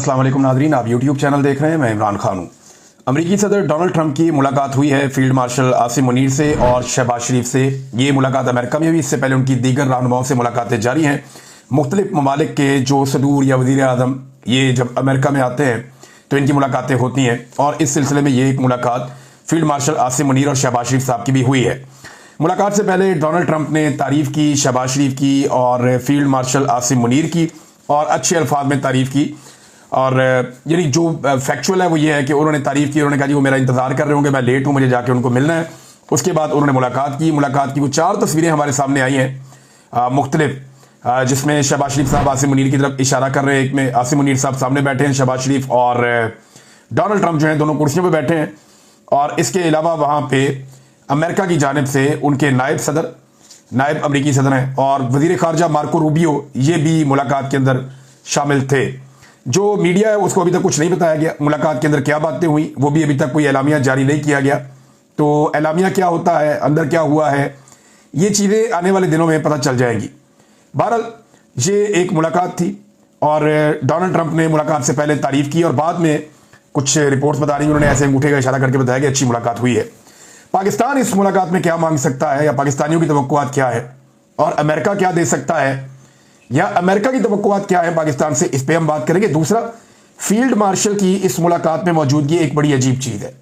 अस्सलाम वालेकुम नाज़रीन, आप यूट्यूब चैनल देख रहे हैं। मैं इमरान खान हूँ। अमेरिकी सदर डोनाल्ड ट्रंप की मुलाकात हुई है फील्ड मार्शल आसिम मुनीर से और शहबाज शरीफ से। ये मुलाकात अमेरिका में हुई, इससे पहले उनकी दीगर रहनुमाओं से मुलाकातें जारी हैं। मुख्तलिफ ममालिक के जो सदूर या वज़ीर आज़म ये जब अमेरिका में आते हैं तो इनकी मुलाकातें होती हैं, और इस सिलसिले में ये एक मुलाकात फील्ड मार्शल आसिम मुनीर और शहबाज शरीफ साहब की भी हुई है। मुलाकात से पहले डोनाल्ड ट्रंप ने तारीफ़ की शहबाज शरीफ की और फील्ड मार्शल आसिम मुनीर की, और अच्छे अल्फाज में तारीफ़ की। और यानी जो फैक्चुअल है वो ये है कि उन्होंने तारीफ़ की, उन्होंने कहा जी वो मेरा इंतज़ार कर रहे होंगे, मैं लेट हूँ, मुझे जाके उनको मिलना है। उसके बाद उन्होंने मुलाकात की वो 4 तस्वीरें हमारे सामने आई हैं मुख्तलिफ, जिसमें शहबाज शरीफ साहब आसिम मुनीर की तरफ इशारा कर रहे हैं। एक में आसिम मुनीर साहब सामने बैठे हैं, शहबाज शरीफ और डोनाल्ड ट्रंप जो हैं दोनों कुर्सियों पर बैठे हैं। और इसके अलावा वहाँ पे अमेरिका की जानिब से उनके नायब अमरीकी सदर हैं और वज़ीर ख़ारजा मार्को रूबियो, ये भी मुलाकात के अंदर शामिल थे। जो मीडिया है उसको अभी तक कुछ नहीं बताया गया मुलाकात के अंदर क्या बातें हुई, वो भी अभी तक कोई एलामिया जारी नहीं किया गया। तो एलामिया क्या होता है, अंदर क्या हुआ है, ये चीज़ें आने वाले दिनों में पता चल जाएंगी। बहरहाल ये एक मुलाकात थी और डोनाल्ड ट्रंप ने मुलाकात से पहले तारीफ़ की और बाद में कुछ रिपोर्ट्स बता रही, उन्होंने ऐसे अंगूठे का इशारा करके बताया कि अच्छी मुलाकात हुई है। पाकिस्तान इस मुलाकात में क्या मांग सकता है, या पाकिस्तानियों की तवक्कुआत क्या है, और अमेरिका क्या दे सकता है, या अमेरिका की तवक्कुआत क्या है पाकिस्तान से, इस पे हम बात करेंगे। दूसरा, फील्ड मार्शल की इस मुलाकात में मौजूदगी एक बड़ी अजीब चीज है।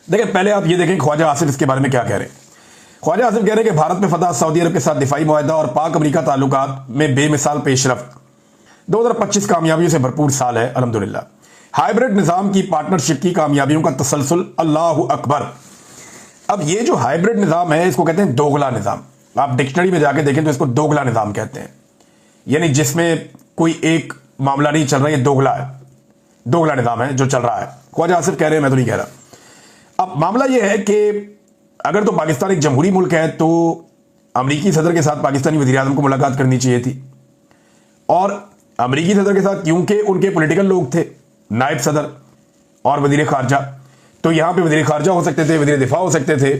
देखिए, पहले आप ये देखें ख्वाजा आसिफ इसके बारे में क्या कह रहे हैं। ख्वाजा आसिफ कह रहे हैं कि भारत में फतह, सऊदी अरब के साथ दिफाई मुआहदा और पाक अमेरिका ताल्लुकात में बेमिसाल पेशरफ्त। 2025 कामयाबियों से भरपूर साल है अल्हम्दुलिल्लाह। हाइब्रिड निज़ाम की पार्टनरशिप की कामयाबियों का तसलसल, अल्लाहु अकबर। अब ये जो हाइब्रिड निज़ाम है इसको कहते हैं दोगला निज़ाम। आप डिक्शनरी में जाके देखें तो इसको दोगला निज़ाम कहते हैं, यानी जिसमें कोई एक मामला नहीं चल रहा, ये दोगला है, दोगला निज़ाम है जो चल रहा है। ख्वाजा आसिफ कह रहे हैं, मैं तो नहीं कह रहा। अब मामला ये है कि अगर तो पाकिस्तान एक जमहूरी मुल्क है तो अमरीकी सदर के साथ पाकिस्तानी वज़ीर आज़म को मुलाकात करनी चाहिए थी, और अमरीकी सदर के साथ क्योंकि उनके पोलिटिकल लोग थे, नायब सदर और वज़ीर ख़ारजा, तो यहां पे वज़ीर ख़ारजा हो सकते थे, वज़ीर दिफा हो सकते थे।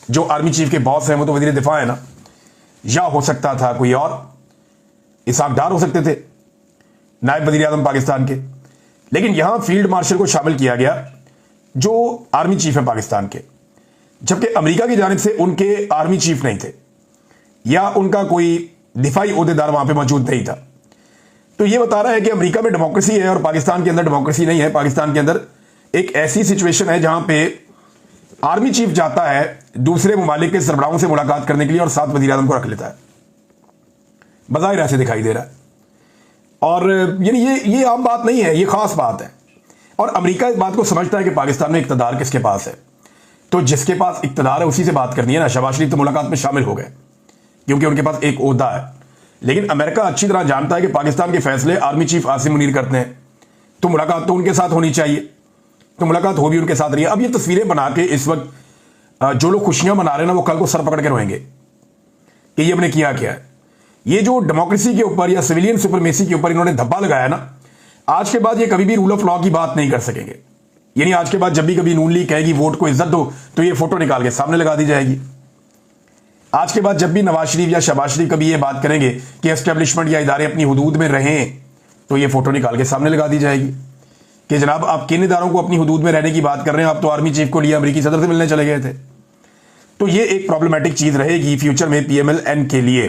जो आर्मी चीफ के बॉस हैं वो तो वज़ीर दिफा है ना, या हो सकता था कोई और, इसहाक डार हो सकते थे नायब वज़ीर आज़म पाकिस्तान के। लेकिन यहां फील्ड मार्शल को शामिल किया गया जो आर्मी चीफ है पाकिस्तान के, जबकि अमेरिका की जानिब से उनके आर्मी चीफ नहीं थे या उनका कोई दिफाई ओहदेदार वहां पे मौजूद नहीं था। तो यह बता रहा है कि अमेरिका में डेमोक्रेसी है और पाकिस्तान के अंदर डेमोक्रेसी नहीं है। पाकिस्तान के अंदर एक ऐसी सिचुएशन है जहां पे आर्मी चीफ जाता है दूसरे ममालिक के सरबराहों से मुलाकात करने के लिए और साथ वज़ीर आज़म को रख लेता है, बज़ाहिर ऐसे दिखाई दे रहा है। और यानी ये आम बात नहीं है, ये खास बात है। और अमेरिका इस बात को समझता है कि पाकिस्तान में इक़्तिदार किसके पास है, तो जिसके पास इक़्तिदार है उसी से बात करनी है ना। शहबाज शरीफ तो मुलाकात में शामिल हो गए क्योंकि उनके पास एक ओहदा है, लेकिन अमेरिका अच्छी तरह जानता है कि पाकिस्तान के फैसले आर्मी चीफ आसिम मुनीर करते हैं, तो मुलाकात तो उनके साथ होनी चाहिए। तो मुलाकात हो भी उनके साथ रही है। अब ये तस्वीरें बना के इस वक्त जो लोग खुशियां मना रहे हैं ना, वो कल को सर पकड़ के रोएंगे कि ये हमने किया क्या है। ये जो डेमोक्रेसी के ऊपर या सिविलियन सुपरमेसी के ऊपर इन्होंने धब्बा लगाया ना, आज के बाद ये कभी भी रूल ऑफ लॉ की बात नहीं कर सकेंगे। यानी आज के बाद जब भी कभी नून लीग कहेगी वोट को इज्जत दो, तो ये फोटो निकाल के सामने लगा दी जाएगी। आज के बाद जब भी नवाज शरीफ या शहबाज शरीफ कभी ये बात करेंगे कि एस्टेब्लिशमेंट या इदारे अपनी हुदूद में रहें, तो ये फोटो निकाल के सामने लगा दी जाएगी कि जनाब आप किन इदारों को अपनी हुदूद में रहने की बात कर रहे हैं, आप तो आर्मी चीफ को लिए अमेरिकी सदर से मिलने चले गए थे। तो ये एक प्रॉब्लमेटिक चीज रहेगी फ्यूचर में पीएमएल-एन के लिए।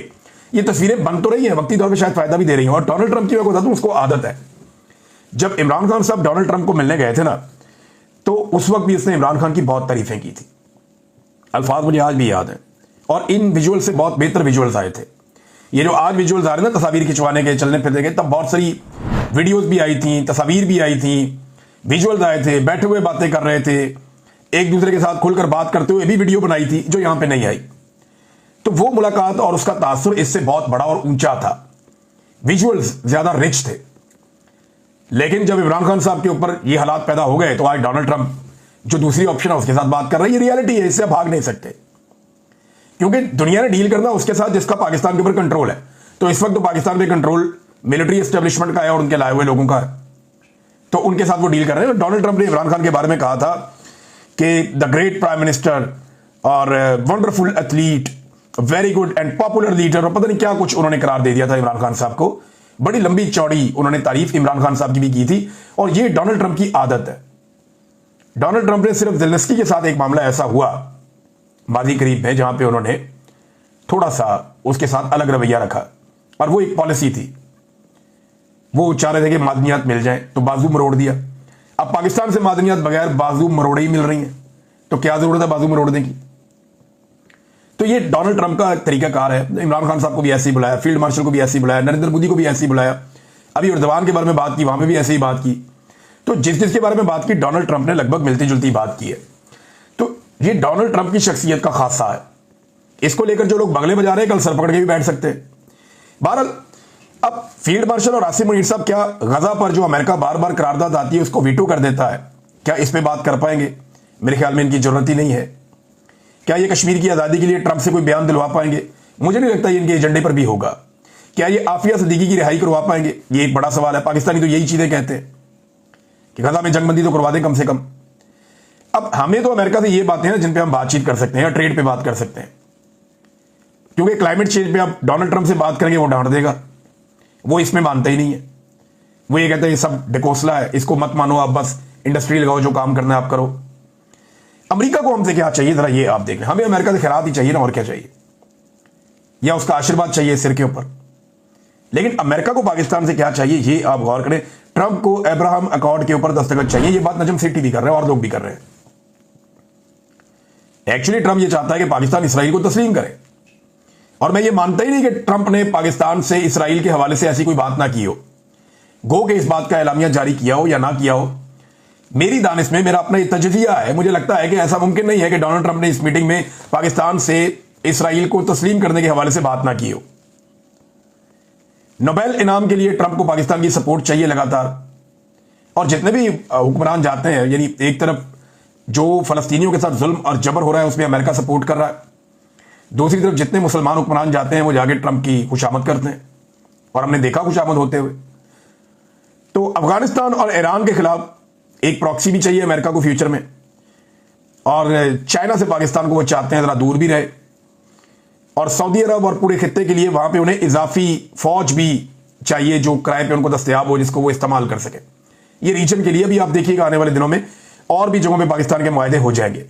ये तस्वीरें बन तो रही हैं, वक्ती तौर पे शायद फायदा भी दे रही हैं। और डोनाल्ड ट्रंप की मैं बता दूं, उसको आदत है, जब इमरान खान साहब डोनाल्ड ट्रंप को मिलने गए थे ना, तो उस वक्त भी इसने इमरान खान की बहुत तारीफें की थी। अल्फाज मुझे आज भी याद है, और इन विजुअल से बहुत बेहतर विजुअल्स आए थे। ये जो आज विजुअल्स आ रहे हैं ना तस्वीर खिंचवाने के, चलने फिरने के, तब बहुत सारी वीडियोस भी आई थी, तस्वीर भी आई थी, विजुअल्स आए थे, बैठे हुए बातें कर रहे थे, एक दूसरे के साथ खुलकर बात करते हुए भी वीडियो बनाई थी, जो यहां पे नहीं आई। तो वो मुलाकात और उसका तासुर इससे बहुत बड़ा और ऊंचा था, विजुअल्स ज्यादा रिच थे। लेकिन जब इमरान खान साहब के ऊपर ये हालात पैदा हो गए, तो आज डोनाल्ड ट्रंप जो दूसरी ऑप्शन है उसके साथ बात कर रहे हैं। ये रियलिटी है, इससे भाग नहीं सकते, क्योंकि दुनिया ने डील करना उसके साथ जिसका पाकिस्तान के ऊपर कंट्रोल है। तो इस वक्त तो पाकिस्तान पे कंट्रोल मिलिट्री एस्टेब्लिशमेंट का है और उनके लाए हुए लोगों का है, तो उनके साथ वो डील कर रहे हैं। डोनाल्ड ट्रंप ने इमरान खान के बारे में कहा था कि द ग्रेट प्राइम मिनिस्टर और wonderful athlete, very good and popular leader, और पता नहीं क्या कुछ उन्होंने करार दे दिया था इमरान खान साहब को बड़ी लंबी चौड़ी उन्होंने तारीफ इमरान खान साहब की भी की थी। और ये डोनाल्ड ट्रंप की आदत है। डोनाल्ड ट्रंप ने सिर्फ ज़ेलेंस्की के साथ एक मामला ऐसा हुआ मादी करीब में, जहां पे उन्होंने थोड़ा सा उसके साथ अलग रवैया रखा, और वो एक पॉलिसी थी। वो चाह रहे थे कि मादनियात मिल जाए, तो बाजू मरोड़ दिया। अब पाकिस्तान से मादनियात बगैर बाजू मरोड़े ही मिल रही हैं, तो क्या जरूरत है बाजू मरोड़ने की। तो ये डोनाल्ड ट्रंप का तरीकाकार है। इमरान खान साहब को भी ऐसे ही बुलाया, फील्ड मार्शल को भी ऐसे ही बुलाया, नरेंद्र मोदी को भी ऐसे ही बुलाया, अभी उर्दवान के बारे में बात की, वहां पे भी ऐसे ही बात की। तो जिस जिसके बारे में बात की डोनाल्ड ट्रंप ने लगभग मिलती जुलती बात की है। तो ये डोनाल्ड ट्रंप की शख्सियत का खासा है। इसको लेकर जो लोग बगले बजा रहे हैं, कल सर पकड़ के भी बैठ सकते हैं। बहरहाल, अब फील्ड मार्शल और आसिम मुनीर साहब क्या गजा पर जो अमेरिका बार बार करारदाद आती है उसको वीटो कर देता है, क्या इस पे बात कर पाएंगे? मेरे ख्याल में इनकी जरूरत ही नहीं है। क्या ये कश्मीर की आजादी के लिए ट्रंप से कोई बयान दिलवा पाएंगे? मुझे नहीं लगता ये इनके एजेंडे पर भी होगा। क्या ये आफिया सिद्दीकी की रिहाई करवा पाएंगे? ये एक बड़ा सवाल है। पाकिस्तानी तो यही चीजें कहते हैं कि गजा में जंगबंदी तो करवा दें कम से कम। अब हमें तो अमेरिका से ये बातें हैं जिन पे हम बातचीत कर सकते हैं या ट्रेड पे बात कर सकते हैं, क्योंकि क्लाइमेट चेंज पे आप डोनाल्ड ट्रंप से बात करेंगे वो डांट देगा। वो इसमें मानता ही नहीं है। वो ये कहते हैं ये सब डिकोसला है, इसको मत मानो, आप बस इंडस्ट्री लगाओ, जो काम करना है आप करो। अमेरिका को हमसे क्या चाहिए जरा ये आप देख लें। हमें अमेरिका से खैरात ही चाहिए ना, और क्या चाहिए, या उसका आशीर्वाद चाहिए सिर के ऊपर। लेकिन अमेरिका को पाकिस्तान से क्या चाहिए ये आप गौर करें। ट्रंप को अब्राहम अकॉर्ड के ऊपर दस्तखत चाहिए। ये बात नजम सेठी भी कर रहे हैं और लोग भी कर रहे हैं। एक्चुअली ट्रंप ये चाहता है कि पाकिस्तान इसराइल को तस्लीम करे, और मैं ये मानता ही नहीं कि ट्रंप ने पाकिस्तान से इसराइल के हवाले से ऐसी कोई बात ना की हो। गो के इस बात का एलामिया जारी किया हो या ना किया हो, मेरी दानिश में मेरा अपना तजजिया है। मुझे लगता है कि ऐसा मुमकिन नहीं है कि डोनाल्ड ट्रंप ने इस मीटिंग में पाकिस्तान से इसराइल को तस्लीम करने के हवाले से बात ना की हो। नोबेल इनाम के लिए ट्रंप को पाकिस्तान की सपोर्ट चाहिए लगातार। और जितने भी हुक्मरान जाते हैं, यानी एक तरफ जो फलस्तीनियों के साथ जुल्म और जबर हो रहा है उसमें अमेरिका सपोर्ट कर रहा है, दूसरी तरफ जितने मुसलमान हुक्मरान जाते हैं वो जाके ट्रंप की खुशामद करते हैं, और हमने देखा खुशामद होते हुए। तो अफगानिस्तान और ईरान के खिलाफ एक प्रॉक्सी भी चाहिए अमेरिका को फ्यूचर में, और चाइना से पाकिस्तान को वो चाहते हैं जरा दूर भी रहे, और सऊदी अरब और पूरे खित्ते के लिए वहां पे उन्हें इजाफी फौज भी चाहिए जो किराए पे उनको दस्तयाब हो, जिसको वो इस्तेमाल कर सके। ये रीजन के लिए भी आप देखिएगा आने वाले दिनों में और भी जगहों पे पाकिस्तान के मुआहदे हो जाएंगे।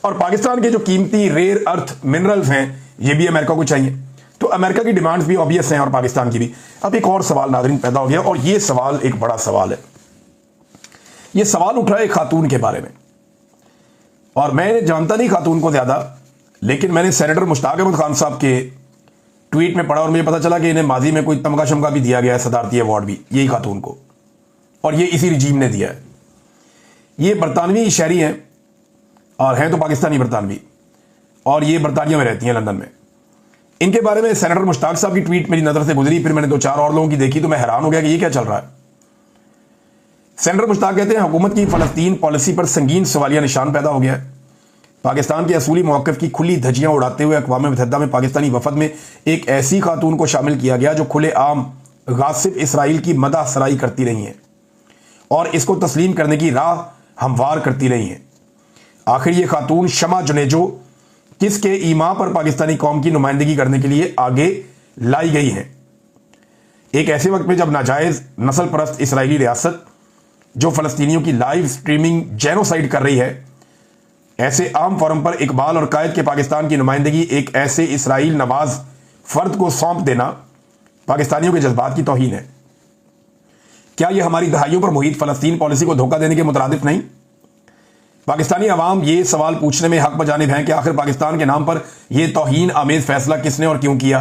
और पाकिस्तान के जो कीमती रेयर अर्थ मिनरल्स हैं ये भी अमेरिका को चाहिए। तो अमेरिका की डिमांड्स भी ऑब्वियस हैं और पाकिस्तान की भी। अब एक और सवाल नाज़रीन पैदा हो गया, और ये सवाल एक बड़ा सवाल है। ये सवाल उठ रहा है एक खातून के बारे में, और मैं जानता नहीं खातून को ज्यादा, लेकिन मैंने सेनेटर मुश्ताक अहमद खान साहब के ट्वीट में पढ़ा और मुझे पता चला कि इन्हें माजी में कोई तमगा शमगा भी दिया गया है, सदारती अवार्ड भी यही खातून को, और ये इसी रिजीम ने दिया है। ये बरतानवी शहरी हैं और हैं तो पाकिस्तानी बरतानवी, और ये बरतानिया में रहती हैं लंदन में। इनके बारे में सेनेटर मुश्ताक साहब की ट्वीट मेरी नजर से गुजरी, फिर मैंने दो चार और लोगों की देखी तो मैं हैरान हो गया कि ये क्या चल रहा है। सेनेटर मुश्ताक कहते हैं हुकूमत की फलस्तीन पॉलिसी पर संगीन सवालिया निशान पैदा हो गया है। पाकिस्तान के असूली मौक़िफ़ की खुली धज्जियां उड़ाते हुए अक़वाम मुत्तहिदा में पाकिस्तानी वफद में एक ऐसी खातून को शामिल किया गया जो खुले आम गासिब इसराइल की मदह सराई करती रही हैं और इसको तस्लीम करने की राह हमवार करती रही हैं। आखिर ये खातून शमा जुनेजो किसके ईमा पर पाकिस्तानी कौम की नुमाइंदगी करने के लिए आगे लाई गई हैं, एक ऐसे वक्त में जब नाजायज़ नस्ल परस्त इसराइली रियासत जो फलस्तीनियों की लाइव स्ट्रीमिंग जेनोसाइड कर रही है, ऐसे आम फोरम पर इकबाल और कायद के पाकिस्तान की नुमाइंदगी एक ऐसे इसराइल नवाज फर्द को सौंप देना पाकिस्तानियों के जज्बात की तौहीन है। क्या यह हमारी दहाइयों पर मुहित फलस्तीन पॉलिसी को धोखा देने के मुतरादिफ नहीं? पाकिस्तानी अवाम ये सवाल पूछने में हक बजानिब हैं कि आखिर पाकिस्तान के नाम पर यह तौहीन आमेज फैसला किसने और क्यों किया?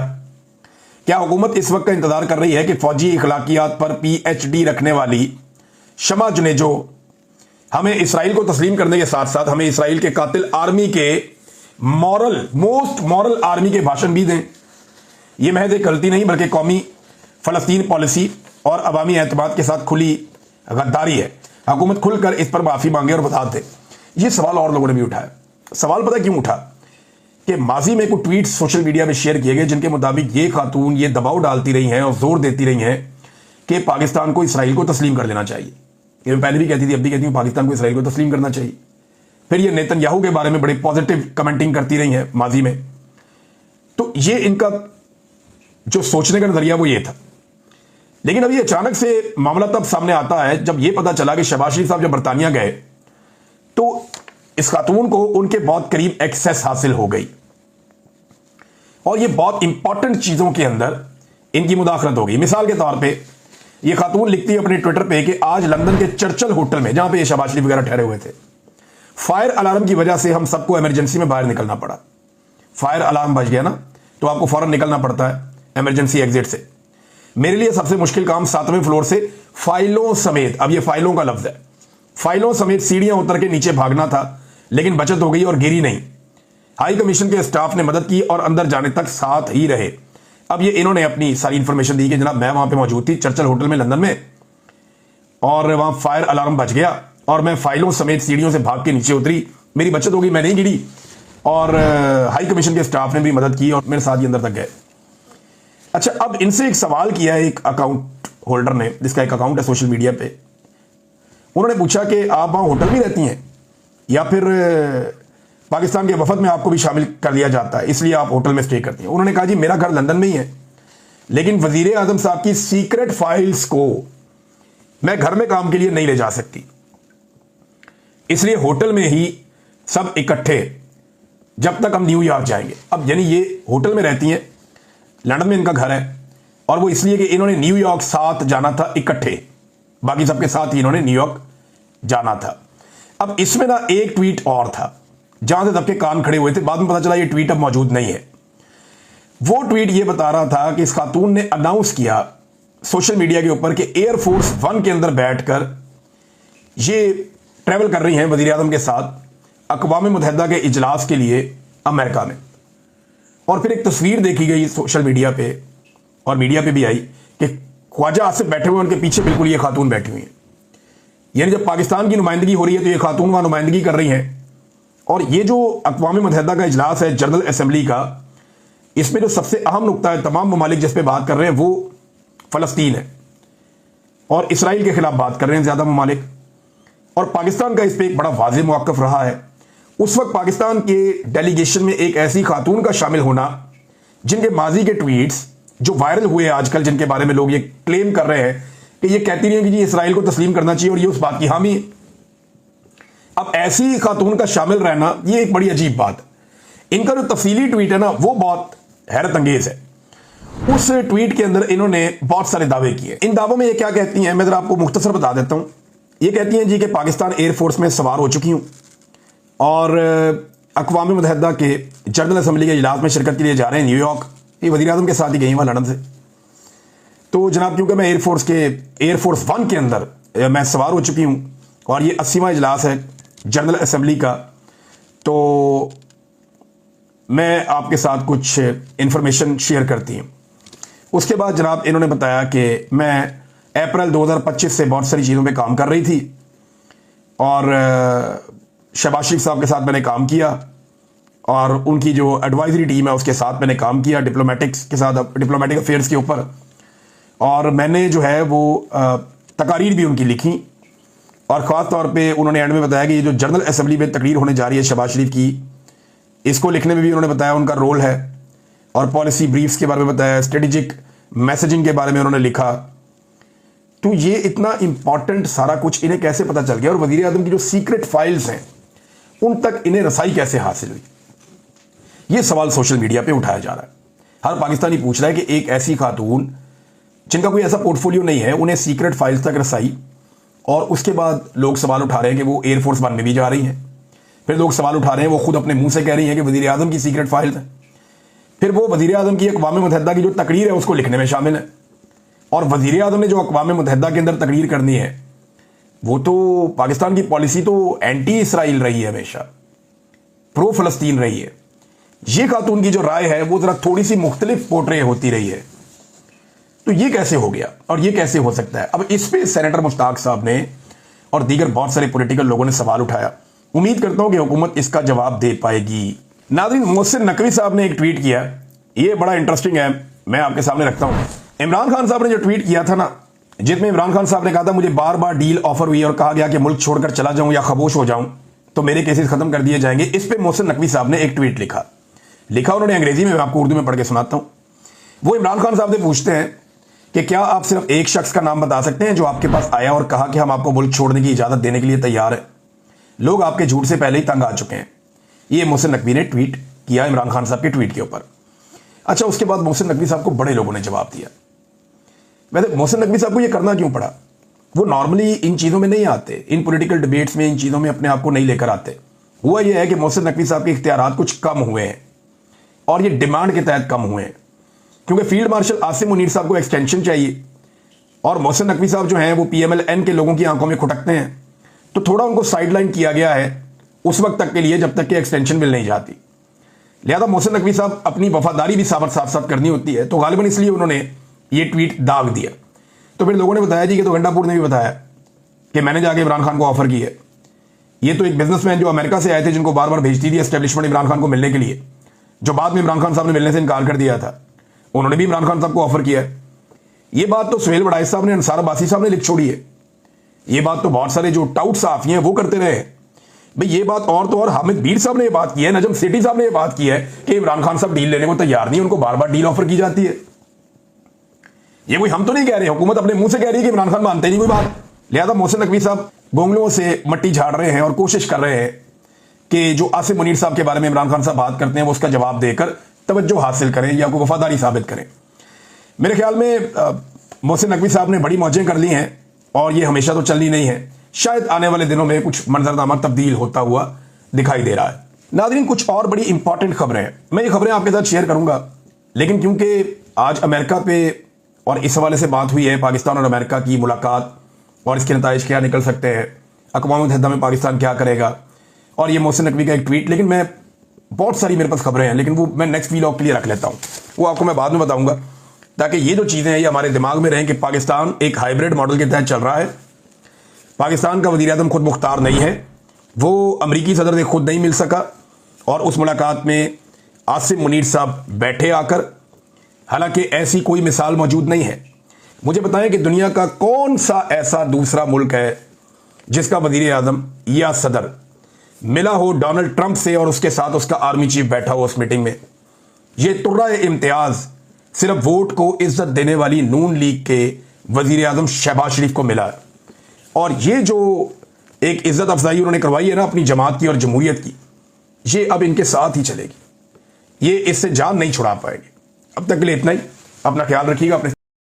क्या हुकूमत इस वक्त का इंतजार कर रही है कि फौजी इखलाकियात पर PhD रखने वाली शमा जुनेजो हमें इसराइल को तस्लीम करने के साथ साथ हमें इसराइल के कातिल आर्मी के मोस्ट मॉरल आर्मी के भाषण भी दें? यह महज एक गलती नहीं बल्कि कौमी फलस्तीन पॉलिसी और अवामी एतमाद के साथ खुली गद्दारी है। हुकूमत खुलकर इस पर माफी मांगे और बता दे। यह सवाल और लोगों ने भी उठाया। सवाल पता क्यों उठा कि माजी में कुछ ट्वीट सोशल मीडिया में शेयर किए गए जिनके मुताबिक ये खातून ये दबाव डालती रही हैं और जोर देती रही हैं कि पाकिस्तान को इसराइल को तस्लीम कर लेना चाहिए। ये पहले भी कहती थी, अब भी कहती हूँ, पाकिस्तान को इसराइल को तस्लीम करना चाहिए। फिर ये नेतन्याहू के बारे में बड़े पॉजिटिव कमेंटिंग करती रही है माजी में। तो ये इनका जो सोचने का नजरिया वो ये था। लेकिन अभी अचानक से मामला तब सामने आता है जब यह पता चला कि शहबाज शरीफ साहब जब बरतानिया गए तो इस खातून को उनके बहुत करीब एक्सेस हासिल हो गई और ये बहुत इंपॉर्टेंट चीजों के अंदर इनकी मुदाखलत हो गई। मिसाल के तौर पे ये खातून लिखती है अपने ट्विटर पे कि आज लंदन के चर्चिल होटल में, जहां पे ये शहबाज शरीफ वगैरह ठहरे हुए थे, फायर अलार्म की वजह से हम सबको इमरजेंसी में बाहर निकलना पड़ा। फायर अलार्म बज गया ना तो आपको फौरन निकलना पड़ता है इमरजेंसी एग्जिट से। मेरे लिए सबसे मुश्किल काम 7वें फ्लोर से फाइलों समेत, अब ये फाइलों का लफ्ज है, फाइलों समेत सीढ़ियां उतर के नीचे भागना था, लेकिन बचत हो गई और गिरी नहीं। हाई कमीशन के स्टाफ ने मदद की और अंदर जाने तक साथ ही रहे। अब ये इन्होंने अपनी सारी इंफॉर्मेशन दी कि जनाब मैं वहां पे मौजूद थी चर्चिल होटल में लंदन में, और वहां फायर अलार्म बज गया और मैं फाइलों समेत सीढ़ियों से भाग के नीचे उतरी, मेरी बचत हो गई, मैं नहीं गिरी, और हाई कमीशन के स्टाफ ने भी मदद की और मेरे साथ ही अंदर तक गए। अच्छा, अब इनसे एक सवाल किया है एक अकाउंट होल्डर ने, जिसका एक अकाउंट है सोशल मीडिया पे। उन्होंने पूछा कि आप वहां होटल में रहती हैं या फिर पाकिस्तान के वफद में आपको भी शामिल कर लिया जाता है इसलिए आप होटल में स्टे करती हैं। उन्होंने कहा जी मेरा घर लंदन में ही है, लेकिन वजीर आजम साहब की सीक्रेट फाइल्स को मैं घर में काम के लिए नहीं ले जा सकती, इसलिए होटल में ही सब इकट्ठे जब तक हम न्यूयॉर्क जाएंगे। अब यानी ये होटल में रहती हैं, लंदन में इनका घर है, और वो इसलिए कि इन्होंने न्यूयॉर्क साथ जाना था इकट्ठे, बाकी सबके साथ ही इन्होंने न्यूयॉर्क जाना था। अब इसमें ना एक ट्वीट और था जहां से सबके कान खड़े हुए थे, बाद में पता चला ये ट्वीट अब मौजूद नहीं है। वो ट्वीट ये बता रहा था कि इस खातून ने अनाउंस किया सोशल मीडिया के ऊपर कि एयरफोर्स 1 के अंदर बैठकर ये ट्रैवल कर रही हैं वजीर आज़म के साथ अक़वाम मुत्तहिदा के इजलास के लिए अमेरिका में। और फिर एक तस्वीर देखी गई सोशल मीडिया पे और मीडिया पे भी आई कि ख्वाजा आसिफ बैठे हुए, उनके पीछे बिल्कुल ये खातून बैठी हुई है। यानी जब पाकिस्तान की नुमाइंदगी हो रही है तो ये खातून वहां नुमाइंदगी कर रही हैं। और ये जो अक़वाम मुत्तहिदा का इजलास है जनरल असेंबली का, इसमें जो सबसे अहम नुकता है, तमाम ममालिक जिस पे बात कर रहे हैं वो फ़लस्तीन है और इसराइल के खिलाफ बात कर रहे हैं ज़्यादा ममालिक, और पाकिस्तान का इस पर एक बड़ा वाज़ेह मौक़िफ़ रहा है। उस वक्त पाकिस्तान के डेलीगेशन में एक ऐसी खातून का शामिल होना जिनके माजी के ट्वीट्स जो वायरल हुए आजकल, जिनके बारे में लोग ये क्लेम कर रहे हैं कि ये कहती रही है कि जी इसराइल को तस्लीम करना चाहिए और ये उस बात की हामी। अब ऐसी खातून का शामिल रहना ये एक बड़ी अजीब बात है। इनका जो तफसीली ट्वीट है ना वो बहुत हैरत अंगेज है। उस ट्वीट के अंदर इन्होंने बहुत सारे दावे किए। इन दावों में ये क्या कहती हैं मैं जरा आपको मुख्तसर बता देता हूं। ये कहती हैं जी कि पाकिस्तान एयरफोर्स में सवार हो चुकी हूं और अक़वाम मुत्तहिदा के जनरल असम्बली के इजलास में शिरकत के लिए जा रहे हैं न्यूयॉर्क। ये वज़ीर आज़म के साथ ही गई वहाँ लंदन से। तो जनाब क्योंकि मैं एयरफोर्स 1 के अंदर मैं सवार हो चुकी हूँ और ये 80वां इजलास है जनरल असम्बली का, तो मैं आपके साथ कुछ इंफॉर्मेशन शेयर करती हूँ। उसके बाद जनाब इन्होंने बताया कि मैं अप्रैल 2025 से बहुत सारी चीज़ों पे काम कर रही थी और शहबाज शरीफ साहब के साथ मैंने काम किया और उनकी जो एडवाइजरी टीम है उसके साथ मैंने काम किया, डिप्लोमेटिक्स के साथ, डिप्लोमेटिक अफेयर्स के ऊपर, और मैंने जो है वो तकारीर भी उनकी लिखी। और ख़ास तौर पे उन्होंने एंड में बताया कि ये जो जनरल असम्बली में तकरीर होने जा रही है शहबाज शरीफ की, इसको लिखने में भी उन्होंने बताया उनका रोल है, और पॉलिसी ब्रीफ्स के बारे में बताया, स्ट्रेटेजिक मैसेजिंग के बारे में उन्होंने लिखा। तो ये इतना इंपॉर्टेंट सारा कुछ इन्हें कैसे पता चल गया, और वज़ीर आज़म की जो सीक्रेट फाइल्स हैं उन तक इन्हें रसाई कैसे हासिल हुई, ये सवाल सोशल मीडिया पे उठाया जा रहा है। हर पाकिस्तानी पूछ रहा है कि एक ऐसी खातून जिनका कोई ऐसा पोर्टफोलियो नहीं है, उन्हें सीक्रेट फाइल्स तक रसाई, और उसके बाद लोग सवाल उठा रहे हैं कि वो एयरफोर्स 1 में भी जा रही हैं। फिर लोग सवाल उठा रहे हैं, वो खुद अपने मुंह से कह रही हैं कि वज़ीर आज़म की सीक्रेट फाइल्स हैं। फिर वो वज़ीर आज़म की अक़वाम मुत्तहिदा की जो तकरीर है उसको लिखने में शामिल है, और वज़ीर आज़म ने जो अक़वाम मुत्तहिदा के अंदर तकरीर करनी है वो तो पाकिस्तान की पॉलिसी तो एंटी इसराइल रही है, हमेशा प्रो फ़लस्तीन रही है। ये खातून की जो राय है वो ज़रा थोड़ी सी मुख्तलिफ पोर्ट्रे होती रही है। तो ये कैसे हो गया और ये कैसे हो सकता है? अब इस पे सेनेटर मुश्ताक साहब ने और दीगर बहुत सारे पॉलिटिकल लोगों ने सवाल उठाया। उम्मीद करता हूं कि हुकूमत इसका जवाब दे पाएगी। नाज़रीन, मोहसिन नकवी साहब ने एक ट्वीट किया, ये बड़ा इंटरेस्टिंग है, मैं आपके सामने रखता हूं। इमरान खान साहब ने जो ट्वीट किया था ना, जिसमें इमरान खान साहब ने कहा था मुझे बार बार डील ऑफर हुई और कहा गया कि मुल्क छोड़कर चला जाऊं या खामोश हो जाऊं तो मेरे केसेस खत्म कर दिए जाएंगे। इस पे मोहसिन नकवी साहब ने एक ट्वीट लिखा उन्होंने अंग्रेजी में, मैं आपको उर्दू में पढ़ के सुनाता हूं। वो इमरान खान साहब से पूछते हैं कि क्या आप सिर्फ एक शख्स का नाम बता सकते हैं जो आपके पास आया और कहा कि हम आपको मुल्क छोड़ने की इजाजत देने के लिए तैयार है? लोग आपके झूठ से पहले ही तंग आ चुके हैं। ये मोहसिन नकवी ने ट्वीट किया इमरान खान साहब के ट्वीट के ऊपर। अच्छा, उसके बाद मोहसिन नकवी साहब को बड़े लोगों ने जवाब दिया। वैसे मोहसिन नकवी साहब को ये करना क्यों पड़ा? वो नॉर्मली इन चीज़ों में नहीं आते, इन पॉलिटिकल डिबेट्स में इन चीज़ों में अपने आप को नहीं लेकर आते। हुआ यह है कि मोहसिन नकवी साहब के इख्तियारात कुछ कम हुए हैं और ये डिमांड के तहत कम हुए हैं, क्योंकि फील्ड मार्शल आसिम मुनीर साहब को एक्सटेंशन चाहिए और मोहसिन नकवी साहब जो हैं वो PMLN के लोगों की आंखों में खुटकते हैं, तो थोड़ा उनको साइडलाइन किया गया है उस वक्त तक के लिए जब तक कि एक्सटेंशन मिल नहीं जाती। लिहाजा मोहसिन नकवी साहब अपनी वफादारी भी साथ साथ करनी होती है, तो गालिबन इसलिए उन्होंने ये ट्वीट दाग दिया। तो फिर लोगों ने बताया जी कि तो गंडापुर ने भी बताया कि मैंने जाके इमरान खान को ऑफर की है। ये तो एक बिजनेसमैन जो अमेरिका से आए थे, जिनको बार बार भेजती थी एस्टेब्लिशमेंट इमरान खान को मिलने के लिए, जो बाद में इमरान खान साहब ने मिलने से इनकार कर दिया था, उन्होंने भी इमरान खान साहब को ऑफर किया है। ये बात तो सुहेल वड़ाइच साहब ने, अंसार अब्बासी साहब ने लिख छोड़ी है। ये बात तो बहुत सारे जो टाउट साफी हैं वो करते रहे भाई। ये बात और तो और हामिद बीर साहब ने ये बात की है, नजम सेठी साहब ने ये बात की है कि इमरान खान साहब डील लेने को तैयार नहीं, उनको बार बार डील ऑफर की जाती है। ये कोई हम तो नहीं कह रहे, हुकूमत अपने मुंह से कह रही है कि इमरान खान मानते नहीं कोई बात। लिहाजा मोहसिन नकवी साहब गोंगलों से मट्टी झाड़ रहे हैं और कोशिश कर रहे हैं कि जो आसिम मुनीर साहब के बारे में इमरान खान साहब बात करते हैं वो उसका जवाब देकर तवज्जो हासिल करें या कोई वफादारी साबित करें। मेरे ख्याल में मोहसिन नकवी साहब ने बड़ी मौजें कर ली हैं और ये हमेशा तो चलनी नहीं है। शायद आने वाले दिनों में कुछ मंजरनामा तब्दील होता हुआ दिखाई दे रहा है। नाज़रीन, कुछ और बड़ी इंपॉर्टेंट खबरें हैं, मैं ये खबरें आपके साथ शेयर करूंगा, लेकिन क्योंकि आज अमेरिका पे और इस हवाले से बात हुई है, पाकिस्तान और अमेरिका की मुलाकात और इसके नताइज क्या निकल सकते हैं, अक़वाम मुत्तहिदा में पाकिस्तान क्या करेगा, और ये मोहसिन नकवी का एक ट्वीट। लेकिन मैं बहुत सारी मेरे पास खबरें हैं, लेकिन वो मैं नेक्स्ट व्लॉग के लिए रख लेता हूँ, वो आपको मैं बाद में बताऊंगा, ताकि ये जो चीज़ें हैं ये हमारे दिमाग में रहें कि पाकिस्तान एक हाइब्रिड मॉडल के तहत चल रहा है। पाकिस्तान का वज़ीर आज़म खुद मुख्तार नहीं है, वो अमरीकी सदर से खुद नहीं मिल सका और उस मुलाकात में आसिम मुनीर साहब बैठे आकर, हालांकि ऐसी कोई मिसाल मौजूद नहीं है। मुझे बताएं कि दुनिया का कौन सा ऐसा दूसरा मुल्क है जिसका वज़ीर आज़म या सदर मिला हो डोनाल्ड ट्रंप से और उसके साथ उसका आर्मी चीफ बैठा हो उस मीटिंग में। ये तुर्रा इम्तियाज सिर्फ वोट को इज्जत देने वाली नून लीग के वज़ीर आज़म शहबाज शरीफ को मिला है। और ये जो एक इज्जत अफजाई उन्होंने करवाई है ना अपनी जमात की और जमहूरियत की, ये अब इनके साथ ही चलेगी, ये इससे जान नहीं छुड़ा पाएंगे। अब तक के लिए इतना ही। अपना ख्याल रखिएगा। अपने